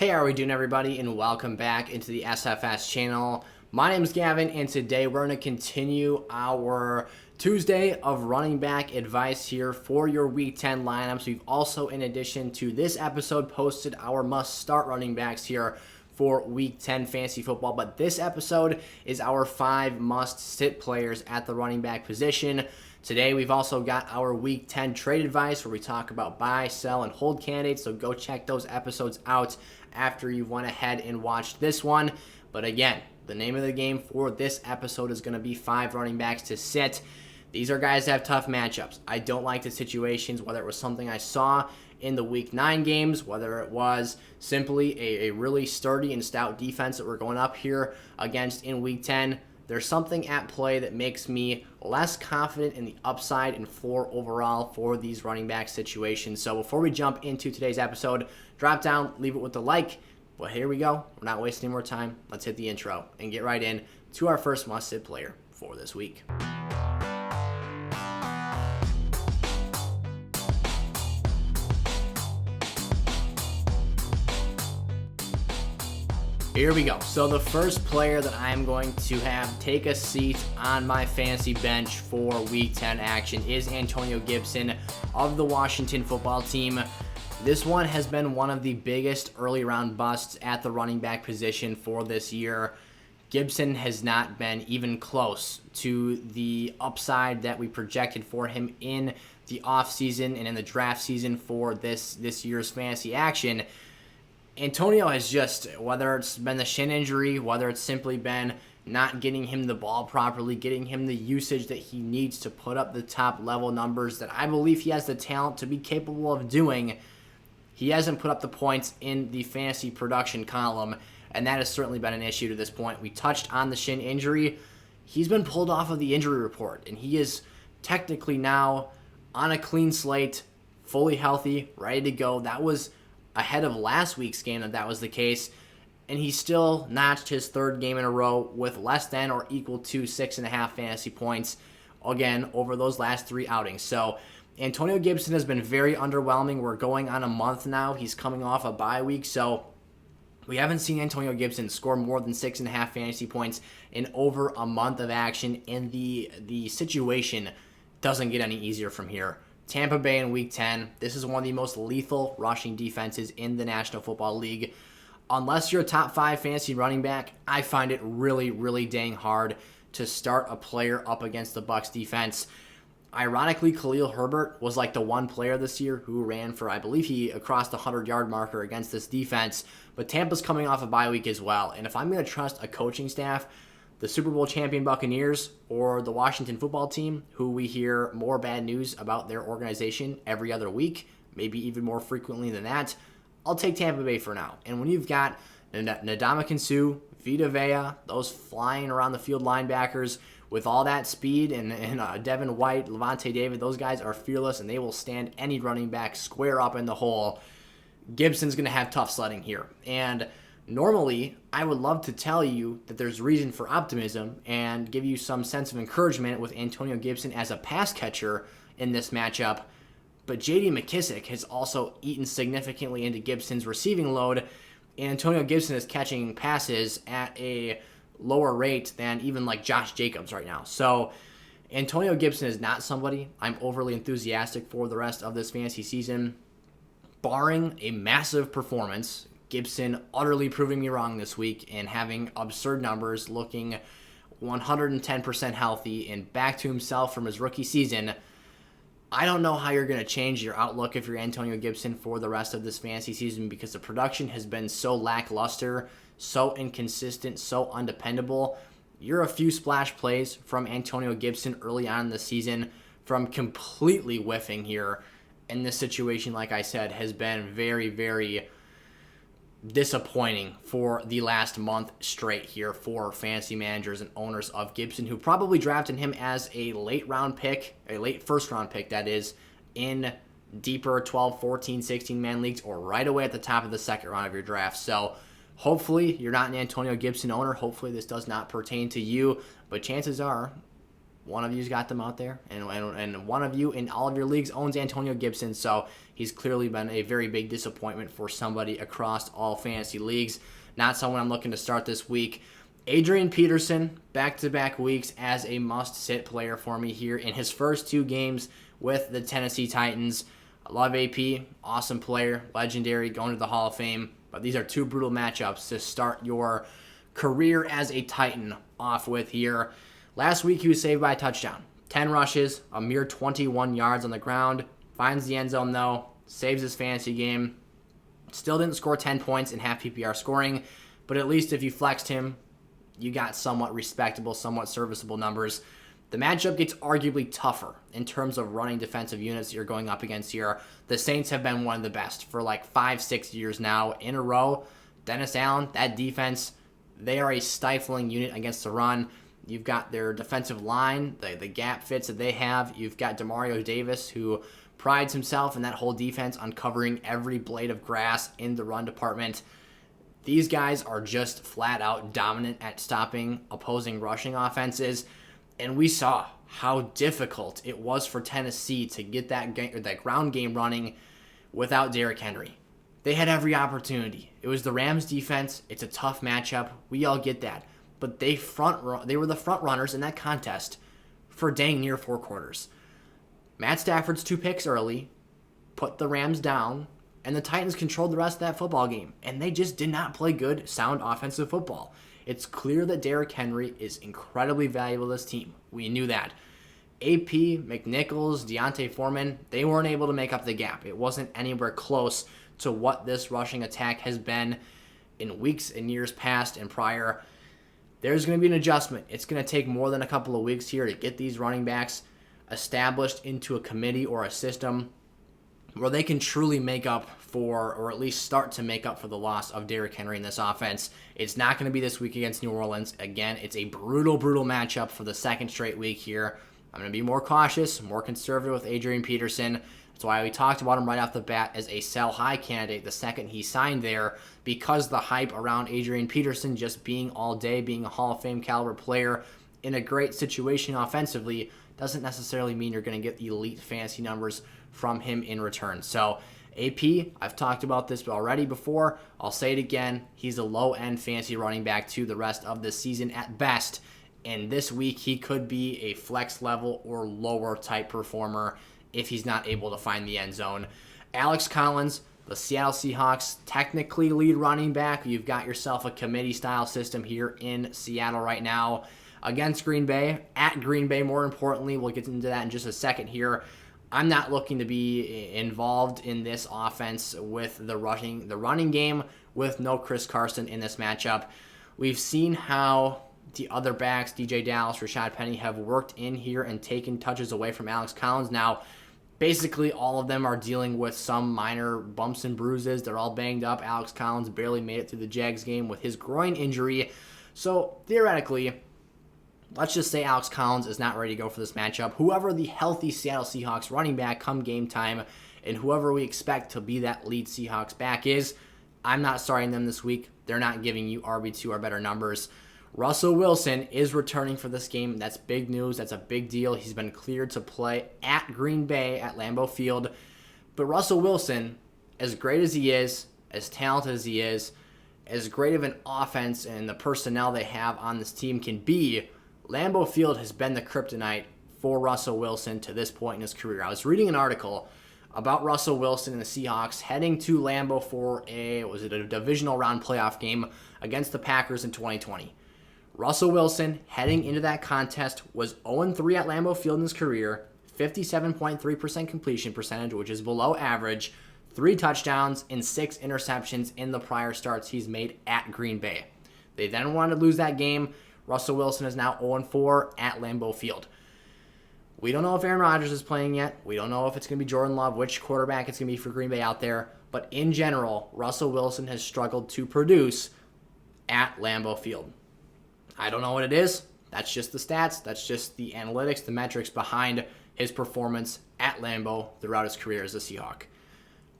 Hey, how are we doing, everybody, and welcome back into the SFS channel. My name is Gavin, and today we're going to continue our Tuesday of running back advice here for your Week 10 lineups. We've also, in addition to this episode, posted our must-start running backs here for Week 10 fantasy football. But this episode is our 5 must-sit players at the running back position. Today, we've also got our Week 10 trade advice where we talk about buy, sell, and hold candidates. So go check those episodes out after you went ahead and watched this one. But again, the name of the game for this episode is going to be 5 running backs to sit. These are guys that have tough matchups. I don't like the situations, whether it was something I saw in the Week 9 games, whether it was simply a really sturdy and stout defense that we're going up here against in Week 10. There's something at play that makes me less confident in the upside and floor overall for these running back situations. So before we jump into today's episode, drop down, leave it with the like. Well, here we go. We're not wasting any more time. Let's hit the intro and get right in to our first must-sit player for this week. Here we go. So the first player that I'm going to have take a seat on my fantasy bench for Week 10 action is Antonio Gibson of the Washington football team. This one has been one of the biggest early round busts at the running back position for this year. Gibson has not been even close to the upside that we projected for him in the offseason and in the draft season for this year's fantasy action. Antonio has just, whether it's been the shin injury, whether it's simply been not getting him the ball properly, getting him the usage that he needs to put up the top level numbers that I believe he has the talent to be capable of doing, he hasn't put up the points in the fantasy production column, and that has certainly been an issue to this point. We touched on the shin injury. He's been pulled off of the injury report, and he is technically now on a clean slate, fully healthy, ready to go. That was ahead of last week's game that was the case, and he still notched his third game in a row with less than or equal to 6.5 fantasy points, again, over those last 3 outings. So Antonio Gibson has been very underwhelming. We're going on a month now. He's coming off a bye week, so we haven't seen Antonio Gibson score more than 6.5 fantasy points in over a month of action, and the situation doesn't get any easier from here. Tampa Bay in Week 10, this is one of the most lethal rushing defenses in the National Football League. Unless you're a top 5 fantasy running back, I find it really, really dang hard to start a player up against the Bucs defense. Ironically, Khalil Herbert was like the one player this year who ran for, I believe he crossed the 100-yard marker against this defense, but Tampa's coming off a bye week as well. And if I'm going to trust a coaching staff, the Super Bowl champion Buccaneers or the Washington football team, who we hear more bad news about their organization every other week, maybe even more frequently than that, I'll take Tampa Bay for now. And when you've got Ndamukong Suh, Vita Vea, those flying around the field linebackers with all that speed, and Devin White, Levante David, those guys are fearless, and they will stand any running back square up in the hole. Gibson's going to have tough sledding here. And normally, I would love to tell you that there's reason for optimism and give you some sense of encouragement with Antonio Gibson as a pass catcher in this matchup, but J.D. McKissic has also eaten significantly into Gibson's receiving load, and Antonio Gibson is catching passes at a lower rate than even like Josh Jacobs right now. So Antonio Gibson is not somebody I'm overly enthusiastic for the rest of this fantasy season. Barring a massive performance, Gibson utterly proving me wrong this week and having absurd numbers, looking 110% healthy and back to himself from his rookie season, I don't know how you're going to change your outlook if you're Antonio Gibson for the rest of this fantasy season, because the production has been so lackluster, so inconsistent, so undependable. You're a few splash plays from Antonio Gibson early on in the season from completely whiffing here. And this situation, like I said, has been very, very disappointing for the last month straight here for fantasy managers and owners of Gibson, who probably drafted him as a late first round pick, that is, in deeper 12, 14, 16-man leagues, or right away at the top of the second round of your draft. So hopefully you're not an Antonio Gibson owner. Hopefully this does not pertain to you, but chances are one of you's got them out there, and one of you in all of your leagues owns Antonio Gibson, so he's clearly been a very big disappointment for somebody across all fantasy leagues. Not someone I'm looking to start this week. Adrian Peterson, back-to-back weeks as a must-sit player for me here in his first 2 games with the Tennessee Titans. I love AP, awesome player, legendary, going to the Hall of Fame, but these are 2 brutal matchups to start your career as a Titan off with here. Last week, he was saved by a touchdown. 10 rushes, a mere 21 yards on the ground. Finds the end zone, though. Saves his fantasy game. Still didn't score 10 points in half PPR scoring, but at least if you flexed him, you got somewhat respectable, somewhat serviceable numbers. The matchup gets arguably tougher in terms of running defensive units that you're going up against here. The Saints have been one of the best for like 5-6 years now in a row. Dennis Allen, that defense, they are a stifling unit against the run. You've got their defensive line, the gap fits that they have. You've got Demario Davis, who prides himself in that whole defense on covering every blade of grass in the run department. These guys are just flat out dominant at stopping opposing rushing offenses. And we saw how difficult it was for Tennessee to get that ground game running without Derrick Henry. They had every opportunity. It was the Rams defense. It's a tough matchup. We all get that. But they were the front runners in that contest for dang near 4 quarters. Matt Stafford's 2 picks early put the Rams down, and the Titans controlled the rest of that football game. And they just did not play good, sound offensive football. It's clear that Derrick Henry is incredibly valuable to this team. We knew that. AP, McNichols, Deontay Foreman, they weren't able to make up the gap. It wasn't anywhere close to what this rushing attack has been in weeks and years past and prior. There's going to be an adjustment. It's going to take more than a couple of weeks here to get these running backs established into a committee or a system where they can truly make up for, or at least start to make up for, the loss of Derrick Henry in this offense. It's not going to be this week against New Orleans. Again, it's a brutal matchup for the second straight week here. I'm going to be more cautious, more conservative with Adrian Peterson. That's why we talked about him right off the bat as a sell high candidate the second he signed there, because the hype around Adrian Peterson just being all day, being a Hall of Fame caliber player in a great situation offensively doesn't necessarily mean you're going to get elite fantasy numbers from him in return. So AP, I've talked about this already before. I'll say it again. He's a low-end fantasy running back to the rest of the season at best. And this week, he could be a flex level or lower type performer if he's not able to find the end zone. Alex Collins, the Seattle Seahawks, technically lead running back. You've got yourself a committee-style system here in Seattle right now against Green Bay, at Green Bay more importantly. We'll get into that in just a second here. I'm not looking to be involved in this offense with the running game with no Chris Carson in this matchup. We've seen how the other backs, DJ Dallas, Rashad Penny, have worked in here and taken touches away from Alex Collins. Now, basically all of them are dealing with some minor bumps and bruises. They're all banged up. Alex Collins barely made it through the Jags game with his groin injury. So, theoretically, let's just say Alex Collins is not ready to go for this matchup. Whoever the healthy Seattle Seahawks running back come game time, and whoever we expect to be that lead Seahawks back is, I'm not starting them this week. They're not giving you RB2 or better numbers. Russell Wilson is returning for this game. That's big news. That's a big deal. He's been cleared to play at Green Bay at Lambeau Field. But Russell Wilson, as great as he is, as talented as he is, as great of an offense and the personnel they have on this team can be, Lambeau Field has been the kryptonite for Russell Wilson to this point in his career. I was reading an article about Russell Wilson and the Seahawks heading to Lambeau for a divisional round playoff game against the Packers in 2020. Russell Wilson, heading into that contest, was 0-3 at Lambeau Field in his career, 57.3% completion percentage, which is below average, 3 touchdowns and 6 interceptions in the prior starts he's made at Green Bay. They then wanted to lose that game. Russell Wilson is now 0-4 at Lambeau Field. We don't know if Aaron Rodgers is playing yet. We don't know if it's going to be Jordan Love, which quarterback it's going to be for Green Bay out there. But in general, Russell Wilson has struggled to produce at Lambeau Field. I don't know what it is. That's just the stats. That's just the analytics, the metrics behind his performance at Lambeau throughout his career as a Seahawk.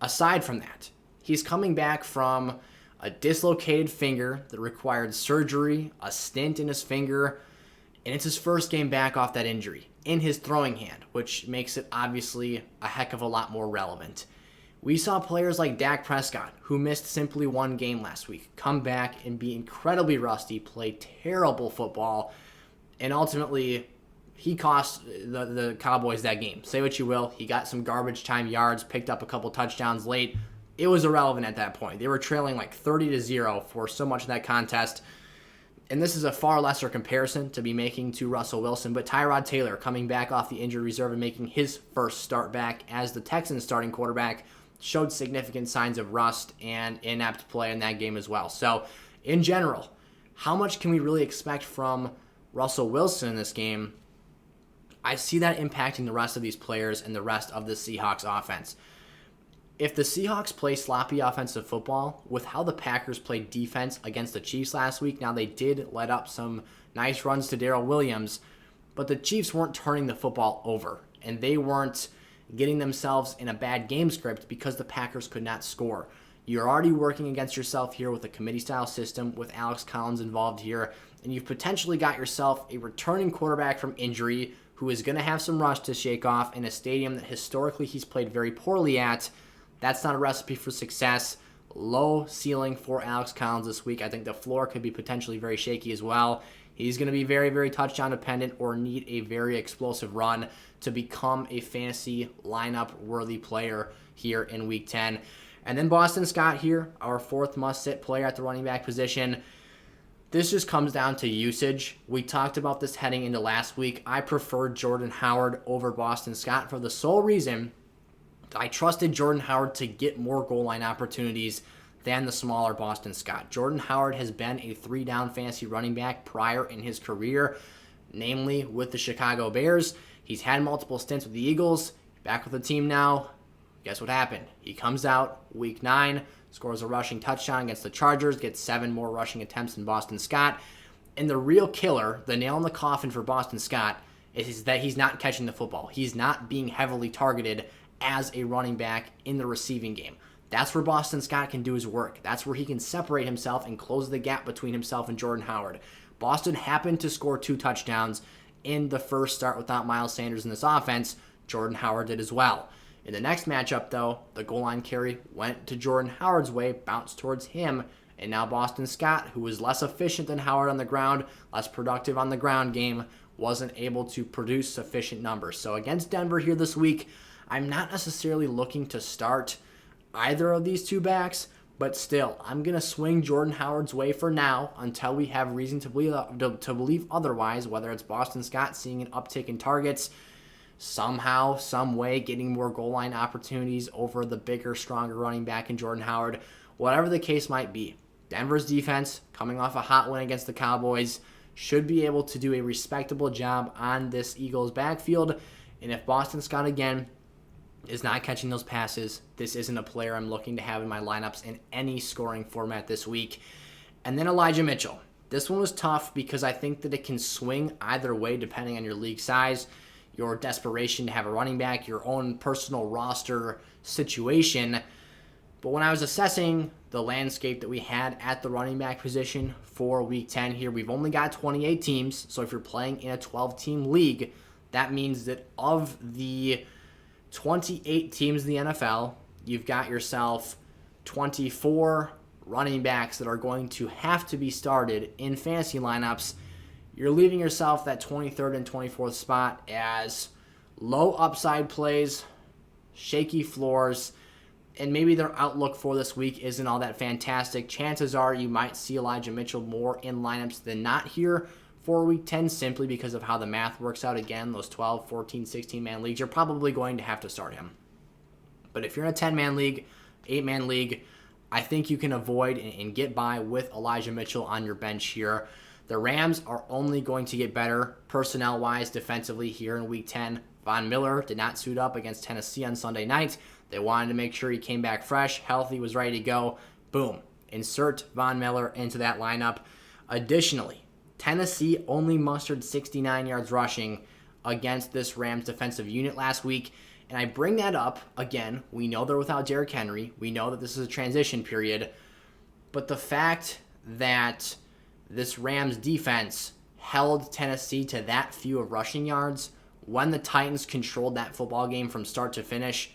Aside from that, he's coming back from a dislocated finger that required surgery, a stent in his finger, And it's his first game back off that injury in his throwing hand, which makes it obviously a heck of a lot more relevant. We saw players like Dak Prescott, who missed simply one game last week, come back and be incredibly rusty, play terrible football, and ultimately he cost the Cowboys that game. Say what you will, he got some garbage time yards, picked up a couple touchdowns late. It was irrelevant at that point. They were trailing like 30-0 for so much of that contest. And this is a far lesser comparison to be making to Russell Wilson, but Tyrod Taylor coming back off the injured reserve and making his first start back as the Texans starting quarterback showed significant signs of rust and inept play in that game as well. So, in general, how much can we really expect from Russell Wilson in this game? I see that impacting the rest of these players and the rest of the Seahawks offense. If the Seahawks play sloppy offensive football with how the Packers played defense against the Chiefs last week, now they did let up some nice runs to Darrell Williams, but the Chiefs weren't turning the football over, and they weren't getting themselves in a bad game script because the Packers could not score. You're already working against yourself here with a committee-style system with Alex Collins involved here, and you've potentially got yourself a returning quarterback from injury who is going to have some rust to shake off in a stadium that historically he's played very poorly at. That's not a recipe for success. Low ceiling for Alex Collins this week. I think the floor could be potentially very shaky as well. He's going to be very, very touchdown dependent or need a very explosive run to become a fantasy lineup worthy player here in week 10. And then Boston Scott here, our fourth must-sit player at the running back position. This just comes down to usage. We talked about this heading into last week. I preferred Jordan Howard over Boston Scott for the sole reason I trusted Jordan Howard to get more goal line opportunities than the smaller Boston Scott. Jordan Howard has been a 3-down fantasy running back prior in his career, namely with the Chicago Bears. He's had multiple stints with the Eagles. Back with the team now. Guess what happened? He comes out week 9, scores a rushing touchdown against the Chargers, gets 7 more rushing attempts than Boston Scott. And the real killer, the nail in the coffin for Boston Scott, is that he's not catching the football. He's not being heavily targeted as a running back in the receiving game. That's where Boston Scott can do his work. That's where he can separate himself and close the gap between himself and Jordan Howard. Boston happened to score 2 touchdowns in the first start without Miles Sanders in this offense. Jordan Howard did as well. In the next matchup, though, the goal line carry went to Jordan Howard's way, bounced towards him, and now Boston Scott, who was less efficient than Howard on the ground, less productive on the ground game, wasn't able to produce sufficient numbers. So against Denver here this week, I'm not necessarily looking to start either of these two backs, but still, I'm going to swing Jordan Howard's way for now until we have reason to believe otherwise, whether it's Boston Scott seeing an uptick in targets, somehow, some way getting more goal line opportunities over the bigger, stronger running back in Jordan Howard. Whatever the case might be, Denver's defense, coming off a hot win against the Cowboys, should be able to do a respectable job on this Eagles backfield. And if Boston Scott, again, is not catching those passes, this isn't a player I'm looking to have in my lineups in any scoring format this week. And then Elijah Mitchell. This one was tough because I think that it can swing either way depending on your league size, your desperation to have a running back, your own personal roster situation. But when I was assessing the landscape that we had at the running back position for week 10 here, we've only got 28 teams. So if you're playing in a 12-team league, that means that of the 28 teams in the NFL, you've got yourself 24 running backs that are going to have to be started in fantasy lineups. You're leaving yourself that 23rd and 24th spot as low upside plays, shaky floors, and maybe their outlook for this week isn't all that fantastic. Chances are you might see Elijah Mitchell more in lineups than not here for week 10 simply because of how the math works out. Again, those 12, 14, 16-man leagues, you're probably going to have to start him. But if you're in a 10-man league, 8-man league, I think you can avoid and get by with Elijah Mitchell on your bench here. The Rams are only going to get better personnel-wise defensively here in week 10. Von Miller did not suit up against Tennessee on Sunday night. They wanted to make sure he came back fresh, healthy, was ready to go. Boom. Insert Von Miller into that lineup. Additionally, Tennessee only mustered 69 yards rushing against this Rams defensive unit last week. And I bring that up, again, we know they're without Derrick Henry. We know that this is a transition period. But the fact that this Rams defense held Tennessee to that few of rushing yards when the Titans controlled that football game from start to finish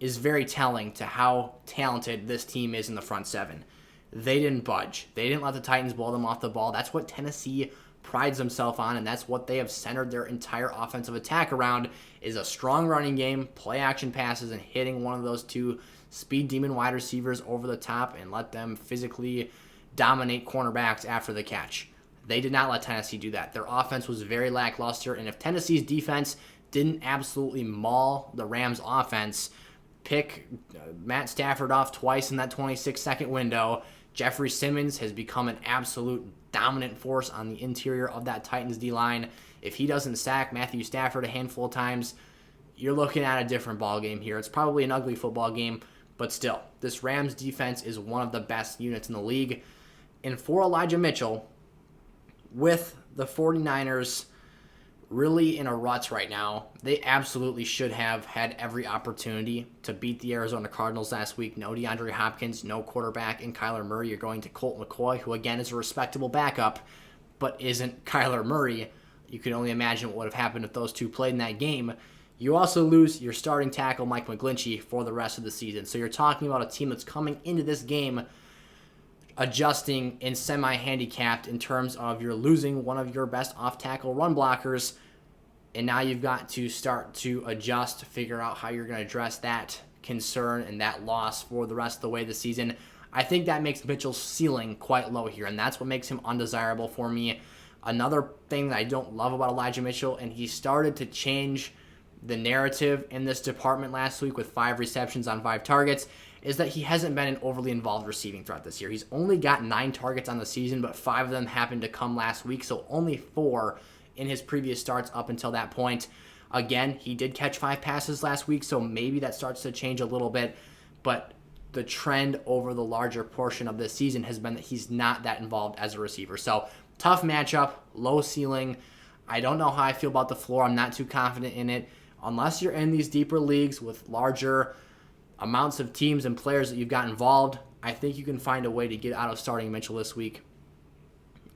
is very telling to how talented this team is in the front seven. They didn't budge. They didn't let the Titans blow them off the ball. That's what Tennessee prides themselves on, and that's what they have centered their entire offensive attack around, is a strong running game, play action passes, and hitting one of those two speed demon wide receivers over the top and let them physically dominate cornerbacks after the catch. They did not let Tennessee do that. Their offense was very lackluster, and if Tennessee's defense didn't absolutely maul the Rams' offense, pick Matt Stafford off twice in that 26-second window, Jeffrey Simmons has become an absolute dominant force on the interior of that Titans D-line. If he doesn't sack Matthew Stafford a handful of times, you're looking at a different ball game here. It's probably an ugly football game, but still, this Rams defense is one of the best units in the league. And for Elijah Mitchell, with the 49ers really in a rut right now, they absolutely should have had every opportunity to beat the Arizona Cardinals last week. No DeAndre Hopkins, no quarterback in Kyler Murray. You're going to Colt McCoy, who again is a respectable backup, but isn't Kyler Murray. You can only imagine what would have happened if those two played in that game. You also lose your starting tackle, Mike McGlinchey, for the rest of the season. So you're talking about a team that's coming into this game adjusting and semi-handicapped in terms of you're losing one of your best off-tackle run blockers, and now you've got to start to adjust, figure out how you're going to address that concern and that loss for the rest of the way this season. I think that makes Mitchell's ceiling quite low here, and that's what makes him undesirable for me. Another thing that I don't love about Elijah Mitchell, and he started to change the narrative in this department last week with 5 receptions on 5 targets, is that he hasn't been an overly involved receiving threat this year. He's only got 9 targets on the season, but 5 of them happened to come last week, so only 4 in his previous starts up until that point. Again, he did catch 5 passes last week, so maybe that starts to change a little bit, but the trend over the larger portion of this season has been that he's not that involved as a receiver. So tough matchup, low ceiling. I don't know how I feel about the floor. I'm not too confident in it. Unless you're in these deeper leagues with larger amounts of teams and players that you've got involved, I think you can find a way to get out of starting Mitchell this week.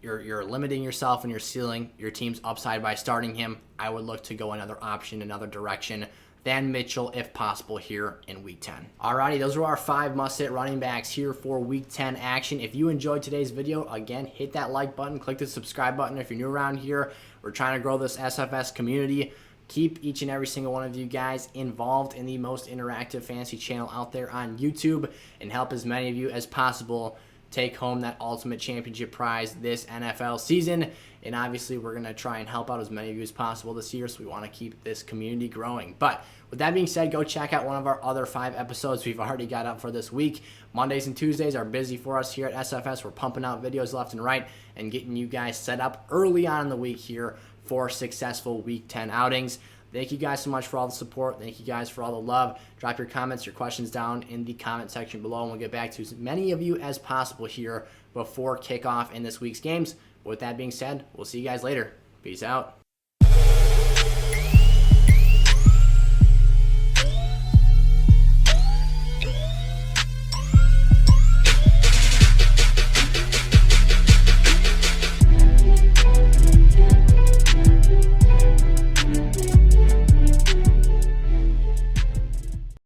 You're limiting yourself and your ceiling, your team's upside by starting him. I would look to go another option, another direction than Mitchell if possible here in Week 10. Alrighty, those were our 5 must-sit running backs here for Week 10 action. If you enjoyed today's video, again, hit that like button, click the subscribe button if you're new around here. We're trying to grow this SFS community. Keep each and every single one of you guys involved in the most interactive fantasy channel out there on YouTube, and help as many of you as possible take home that ultimate championship prize this NFL season. And obviously, we're going to try and help out as many of you as possible this year, so we want to keep this community growing. But with that being said, go check out one of our other 5 episodes we've already got up for this week. Mondays and Tuesdays are busy for us here at SFS. We're pumping out videos left and right and getting you guys set up early on in the week here for successful Week 10 outings. Thank you guys so much for all the support. Thank you guys for all the love. Drop your comments, your questions down in the comment section below, and we'll get back to as many of you as possible here before kickoff in this week's games. With that being said, we'll see you guys later. Peace out.